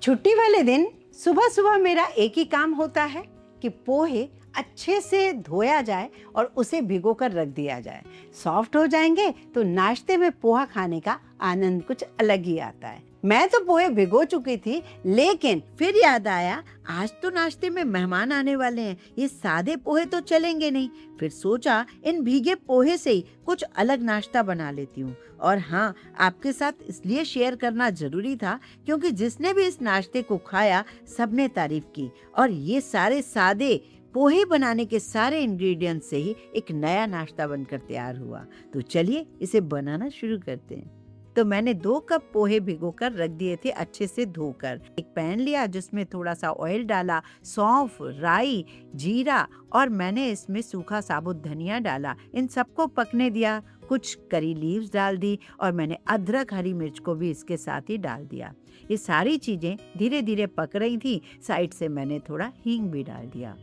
छुट्टी वाले दिन सुबह सुबह मेरा एक ही काम होता है कि पोहे अच्छे से धोया जाए और उसे भिगो कर रख दिया जाए। सॉफ्ट हो जाएंगे तो नाश्ते में पोहा खाने का आनंद कुछ अलग ही आता है। मैं तो पोहे भिगो चुकी थी, लेकिन फिर याद आया आज तो नाश्ते में मेहमान आने वाले हैं, ये सादे पोहे तो चलेंगे नहीं। फिर सोचा इन भीगे पोहे से ही कुछ अलग नाश्ता बना लेती हूँ। और हाँ, आपके साथ इसलिए शेयर करना जरूरी था क्योंकि जिसने भी इस नाश्ते को खाया सबने तारीफ की। और ये सारे सादे पोहे बनाने के सारे इंग्रेडिएंट्स से ही एक नया नाश्ता बनकर तैयार हुआ। तो चलिए इसे बनाना शुरू करते हैं। तो मैंने 2 कप पोहे भिगोकर रख दिए थे अच्छे से धोकर। एक पैन लिया जिसमें थोड़ा सा ऑयल डाला, सौंफ, राई, जीरा और मैंने इसमें सूखा साबुत धनिया डाला। इन सबको पकने दिया। कुछ करी लीव्स डाल दी और मैंने अदरक, हरी मिर्च को भी इसके साथ ही डाल दिया। ये सारी चीजें धीरे धीरे पक रही थी। साइड से मैंने थोड़ा हींग भी डाल दिया।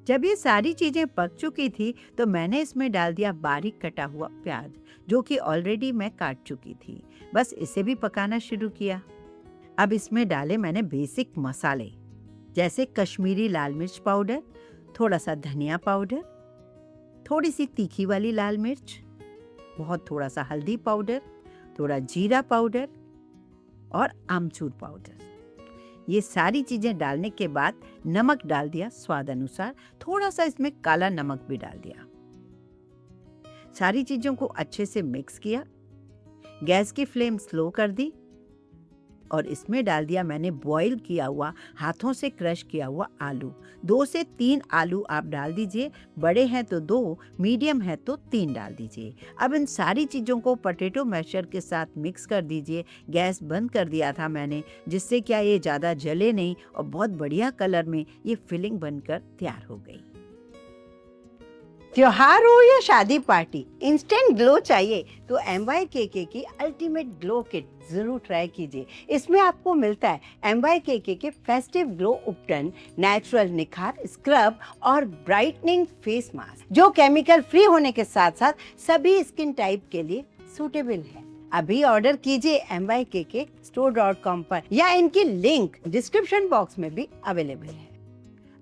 जब ये सारी चीजें पक चुकी थी तो मैंने इसमें डाल दिया बारीक कटा हुआ प्याज, जो कि ऑलरेडी मैं काट चुकी थी। बस इसे भी पकाना शुरू किया। अब इसमें डाले मैंने बेसिक मसाले, जैसे कश्मीरी लाल मिर्च पाउडर, थोड़ा सा धनिया पाउडर, थोड़ी सी तीखी वाली लाल मिर्च, बहुत थोड़ा सा हल्दी पाउडर, थोड़ा जीरा पाउडर और आमचूर पाउडर। ये सारी चीजें डालने के बाद नमक डाल दिया स्वाद अनुसार, थोड़ा सा इसमें काला नमक भी डाल दिया। सारी चीजों को अच्छे से मिक्स किया। गैस की फ्लेम स्लो कर दी और इसमें डाल दिया मैंने बॉईल किया हुआ, हाथों से क्रश किया हुआ आलू। 2 से 3 आलू आप डाल दीजिए, बड़े हैं तो 2, मीडियम है तो 3 डाल दीजिए। अब इन सारी चीज़ों को पोटैटो मैशर के साथ मिक्स कर दीजिए। गैस बंद कर दिया था मैंने, जिससे क्या ये ज़्यादा जले नहीं और बहुत बढ़िया कलर में ये फिलिंग बनकर तैयार हो गई। त्योहार हो या शादी पार्टी, इंस्टेंट ग्लो चाहिए तो MYKK की अल्टीमेट ग्लो किट जरूर ट्राई कीजिए। इसमें आपको मिलता है MYKK के फेस्टिव ग्लो उपटन, नेचुरल निखार स्क्रब और ब्राइटनिंग फेस मास्क, जो केमिकल फ्री होने के साथ साथ सभी स्किन टाइप के लिए सूटेबल है। अभी ऑर्डर कीजिए MYKKstore.com पर या इनकी लिंक डिस्क्रिप्शन बॉक्स में भी अवेलेबल है।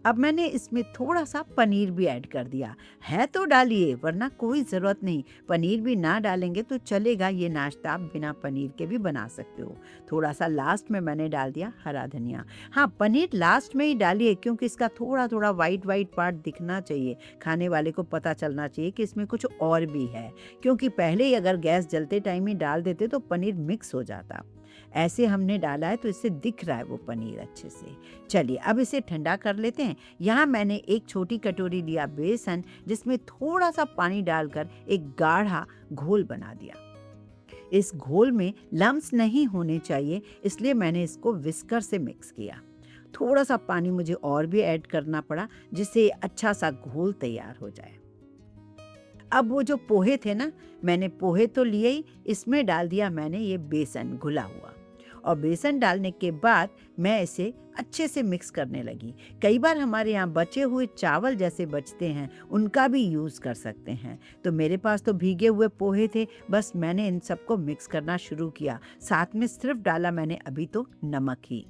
अब मैंने इसमें थोड़ा सा पनीर भी ऐड कर दिया है, तो डालिए वरना कोई ज़रूरत नहीं। पनीर भी ना डालेंगे तो चलेगा, ये नाश्ता आप बिना पनीर के भी बना सकते हो। थोड़ा सा लास्ट में मैंने डाल दिया हरा धनिया। हाँ, पनीर लास्ट में ही डालिए क्योंकि इसका थोड़ा थोड़ा वाइट पार्ट दिखना चाहिए, खाने वाले को पता चलना चाहिए कि इसमें कुछ और भी है। क्योंकि पहले ही अगर गैस जलते टाइम ही डाल देते तो पनीर मिक्स हो जाता। ऐसे हमने डाला है तो इससे दिख रहा है वो पनीर अच्छे से। चलिए अब इसे ठंडा कर लेते हैं। यहाँ मैंने एक छोटी कटोरी लिया बेसन, जिसमें थोड़ा सा पानी डालकर एक गाढ़ा घोल बना दिया। इस घोल में लम्स नहीं होने चाहिए, इसलिए मैंने इसको विस्कर से मिक्स किया। थोड़ा सा पानी मुझे और भी ऐड करना पड़ा, जिससे अच्छा सा घोल तैयार हो जाए। अब वो जो पोहे थे ना, मैंने पोहे तो लिए ही, इसमें डाल दिया मैंने ये बेसन घुला हुआ। और बेसन डालने के बाद मैं इसे अच्छे से मिक्स करने लगी। कई बार हमारे यहाँ बचे हुए चावल जैसे बचते हैं, उनका भी यूज़ कर सकते हैं। तो मेरे पास तो भीगे हुए पोहे थे, बस मैंने इन सबको मिक्स करना शुरू किया। साथ में सिर्फ डाला मैंने अभी तो नमक ही।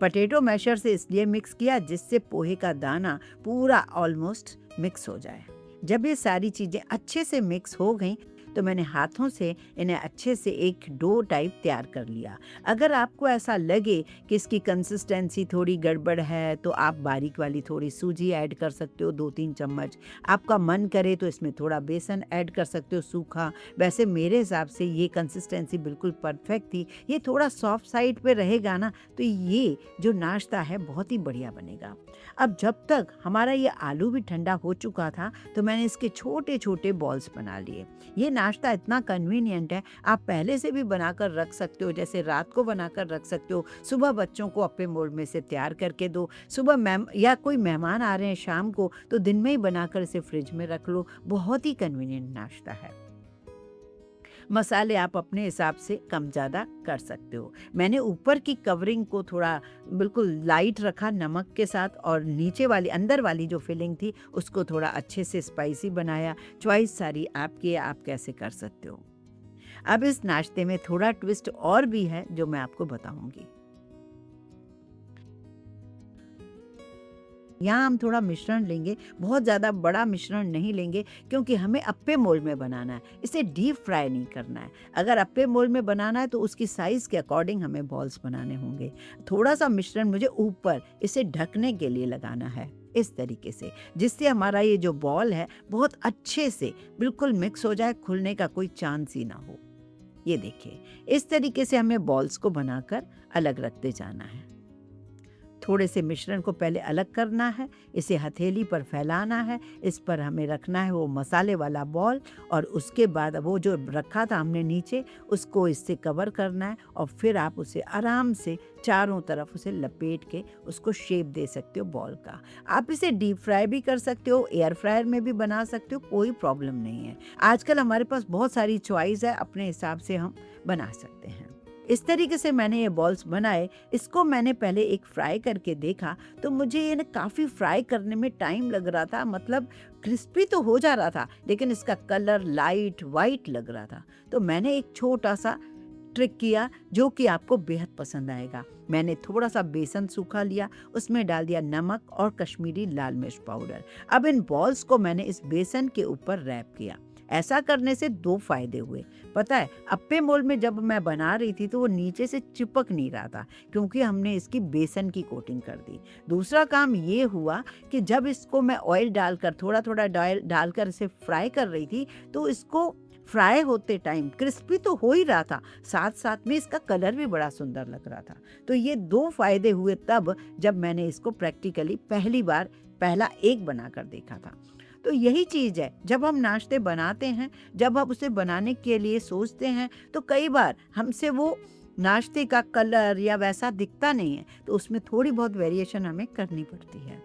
पोटैटो मैशर से इसलिए मिक्स किया जिससे पोहे का दाना पूरा ऑलमोस्ट मिक्स हो जाए। जब ये सारी चीज़ें अच्छे से मिक्स हो गईं तो मैंने हाथों से इन्हें अच्छे से एक डो टाइप तैयार कर लिया। अगर आपको ऐसा लगे कि इसकी कंसिस्टेंसी थोड़ी गड़बड़ है तो आप बारीक वाली थोड़ी सूजी ऐड कर सकते हो, 2-3 चम्मच। आपका मन करे तो इसमें थोड़ा बेसन ऐड कर सकते हो सूखा। वैसे मेरे हिसाब से ये कंसिस्टेंसी बिल्कुल परफेक्ट थी। ये थोड़ा सॉफ्ट साइड पे रहेगा ना तो ये जो नाश्ता है बहुत ही बढ़िया बनेगा। अब जब तक हमारा ये आलू भी ठंडा हो चुका था तो मैंने इसके छोटे छोटे बॉल्स बना लिए। ये नाश्ता इतना कन्वीनियंट है, आप पहले से भी बनाकर रख सकते हो, जैसे रात को बनाकर रख सकते हो। सुबह बच्चों को अपने मोड में से तैयार करके दो, सुबह या कोई मेहमान आ रहे हैं शाम को तो दिन में ही बनाकर इसे फ्रिज में रख लो। बहुत ही कन्वीनियंट नाश्ता है। मसाले आप अपने हिसाब से कम ज़्यादा कर सकते हो। मैंने ऊपर की कवरिंग को थोड़ा बिल्कुल लाइट रखा नमक के साथ, और नीचे वाली अंदर वाली जो फिलिंग थी उसको थोड़ा अच्छे से स्पाइसी बनाया। चॉइस सारी आपकी है, आप कैसे कर सकते हो। अब इस नाश्ते में थोड़ा ट्विस्ट और भी है जो मैं आपको बताऊंगी। यहाँ हम थोड़ा मिश्रण लेंगे, बहुत ज़्यादा बड़ा मिश्रण नहीं लेंगे क्योंकि हमें अप्पे मोल्ड में बनाना है, इसे डीप फ्राई नहीं करना है। अगर अप्पे मोल्ड में बनाना है तो उसकी साइज़ के अकॉर्डिंग हमें बॉल्स बनाने होंगे। थोड़ा सा मिश्रण मुझे ऊपर इसे ढकने के लिए लगाना है, इस तरीके से, जिससे हमारा ये जो बॉल है बहुत अच्छे से बिल्कुल मिक्स हो जाए, खुलने का कोई चांस ही ना हो। ये देखिए, इस तरीके से हमें बॉल्स को बनाकर अलग रखते जाना है। थोड़े से मिश्रण को पहले अलग करना है, इसे हथेली पर फैलाना है, इस पर हमें रखना है वो मसाले वाला बॉल, और उसके बाद वो जो रखा था हमने नीचे उसको इससे कवर करना है, और फिर आप उसे आराम से चारों तरफ उसे लपेट के उसको शेप दे सकते हो बॉल का। आप इसे डीप फ्राई भी कर सकते हो, एयर फ्रायर में भी बना सकते हो, कोई प्रॉब्लम नहीं है। आजकल हमारे पास बहुत सारी चॉइस है, अपने हिसाब से हम बना सकते हैं। इस तरीके से मैंने ये बॉल्स बनाए। इसको मैंने पहले एक फ्राई करके देखा तो मुझे ये ना काफ़ी फ्राई करने में टाइम लग रहा था, मतलब क्रिस्पी तो हो जा रहा था लेकिन इसका कलर लाइट वाइट लग रहा था। तो मैंने एक छोटा सा ट्रिक किया जो कि आपको बेहद पसंद आएगा। मैंने थोड़ा सा बेसन सूखा लिया, उसमें डाल दिया नमक और कश्मीरी लाल मिर्च पाउडर। अब इन बॉल्स को मैंने इस बेसन के ऊपर रैप किया। ऐसा करने से 2 फायदे हुए। पता है, अप्पे मोल्ड में जब मैं बना रही थी तो वो नीचे से चिपक नहीं रहा था क्योंकि हमने इसकी बेसन की कोटिंग कर दी। दूसरा काम ये हुआ कि जब इसको मैं ऑयल डालकर थोड़ा थोड़ा ऑयल डालकर इसे फ्राई कर रही थी तो इसको फ्राई होते टाइम क्रिस्पी तो हो ही रहा था, साथ साथ में इसका कलर भी बड़ा सुंदर लग रहा था। तो ये 2 फायदे हुए तब जब मैंने इसको प्रैक्टिकली पहला एक बनाकर देखा था। तो यही चीज़ है, जब हम नाश्ते बनाते हैं, जब हम उसे बनाने के लिए सोचते हैं तो कई बार हमसे वो नाश्ते का कलर या वैसा दिखता नहीं है, तो उसमें थोड़ी बहुत वेरिएशन हमें करनी पड़ती है।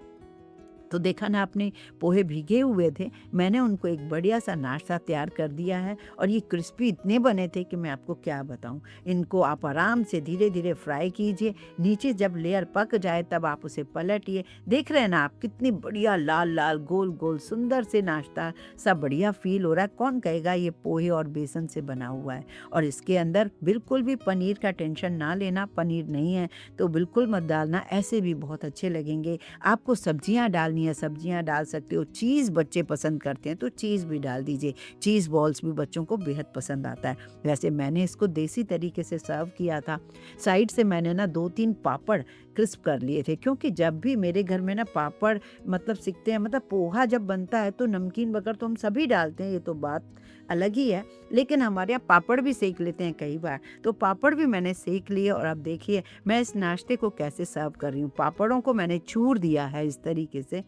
तो देखा ना आपने, पोहे भीगे हुए थे, मैंने उनको एक बढ़िया सा नाश्ता तैयार कर दिया है और ये क्रिस्पी इतने बने थे कि मैं आपको क्या बताऊं। इनको आप आराम से धीरे धीरे फ्राई कीजिए, नीचे जब लेयर पक जाए तब आप उसे पलटिए। देख रहे हैं ना आप, कितनी बढ़िया लाल लाल गोल गोल सुंदर से नाश्ता सब बढ़िया फील हो रहा है। कौन कहेगा ये पोहे और बेसन से बना हुआ है। और इसके अंदर बिल्कुल भी पनीर का टेंशन ना लेना, पनीर नहीं है तो बिल्कुल मत डालना, ऐसे भी बहुत अच्छे लगेंगे। आपको सब्जियां डालनी है, सब्जियां डाल सकते हो। चीज़ बच्चे पसंद करते हैं तो चीज़ भी डाल दीजिए, चीज़ बॉल्स भी बच्चों को बेहद पसंद आता है। वैसे मैंने इसको देसी तरीके से सर्व किया था। साइड से मैंने ना 2-3 पापड़ क्रिस्प कर लिए थे, क्योंकि जब भी मेरे घर में ना पापड़ मतलब सिकते हैं, मतलब पोहा जब बनता है तो नमकीन बगर तो हम सभी डालते हैं, ये तो बात अलग ही है, लेकिन हमारे यहाँ पापड़ भी सेक लेते हैं कई बार। तो पापड़ भी मैंने सेक लिए और अब देखिए मैं इस नाश्ते को कैसे सर्व कर रही हूँ। पापड़ों को मैंने चूर दिया है इस तरीके से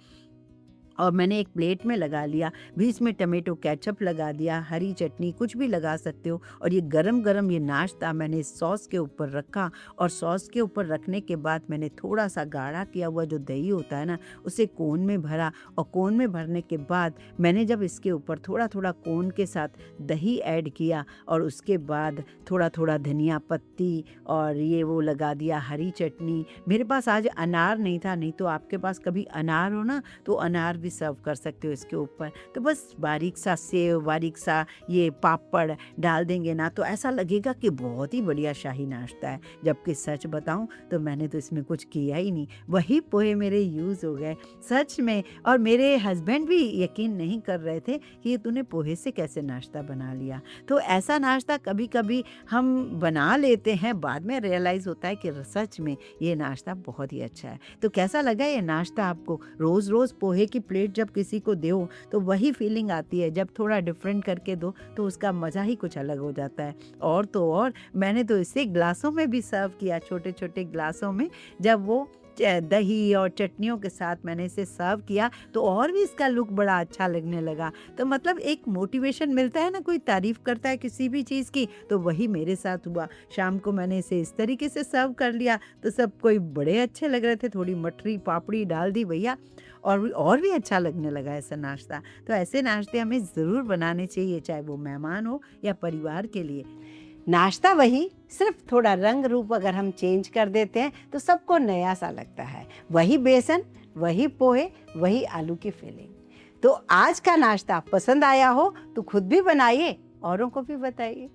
और मैंने एक प्लेट में लगा लिया, बीच में टमेटो केचप लगा दिया, हरी चटनी कुछ भी लगा सकते हो। और ये गरम गरम ये नाश्ता मैंने इस सॉस के ऊपर रखा और सॉस के ऊपर रखने के बाद मैंने थोड़ा सा गाढ़ा किया हुआ जो दही होता है ना, उसे कोन में भरा। और कोन में भरने के बाद मैंने जब इसके ऊपर थोड़ा थोड़ा कोन के साथ दही ऐड किया और उसके बाद थोड़ा थोड़ा धनिया पत्ती और ये वो लगा दिया, हरी चटनी। मेरे पास आज अनार नहीं था, नहीं तो आपके पास कभी अनार हो ना तो अनार भी सर्व कर सकते हो इसके ऊपर। तो बस बारीक सा सेव, बारीक सा ये पापड़ डाल देंगे ना तो ऐसा लगेगा कि बहुत ही बढ़िया शाही नाश्ता है। जबकि सच बताऊं तो मैंने तो इसमें कुछ किया ही नहीं, वही पोहे मेरे यूज़ हो गए सच में। और मेरे हस्बैंड भी यकीन नहीं कर रहे थे कि ये तूने पोहे से कैसे नाश्ता बना लिया। तो ऐसा नाश्ता कभी कभी हम बना लेते हैं, बाद में रियलाइज़ होता है कि सच में ये नाश्ता बहुत ही अच्छा है। तो कैसा लगा ये नाश्ता आपको? रोज़ रोज़ पोहे की प्लेट जब किसी को दो तो वही फीलिंग आती है, जब थोड़ा डिफरेंट करके दो तो उसका मज़ा ही कुछ अलग हो जाता है। और तो और मैंने तो इसे ग्लासों में भी सर्व किया, छोटे छोटे ग्लासों में। जब वो दही और चटनियों के साथ मैंने इसे सर्व किया तो और भी इसका लुक बड़ा अच्छा लगने लगा। तो मतलब एक मोटिवेशन मिलता है ना, कोई तारीफ़ करता है किसी भी चीज़ की, तो वही मेरे साथ हुआ। शाम को मैंने इसे इस तरीके से सर्व कर लिया तो सब कोई बड़े अच्छे लग रहे थे। थोड़ी मठरी पापड़ी डाल दी भैया और भी अच्छा लगने लगा ऐसा नाश्ता। तो ऐसे नाश्ते हमें ज़रूर बनाने चाहिए, चाहे वो मेहमान हो या परिवार के लिए। नाश्ता वही, सिर्फ थोड़ा रंग रूप अगर हम चेंज कर देते हैं तो सबको नया सा लगता है। वही बेसन, वही पोहे, वही आलू की फिलिंग। तो आज का नाश्ता पसंद आया हो तो खुद भी बनाइए, औरों को भी बताइए।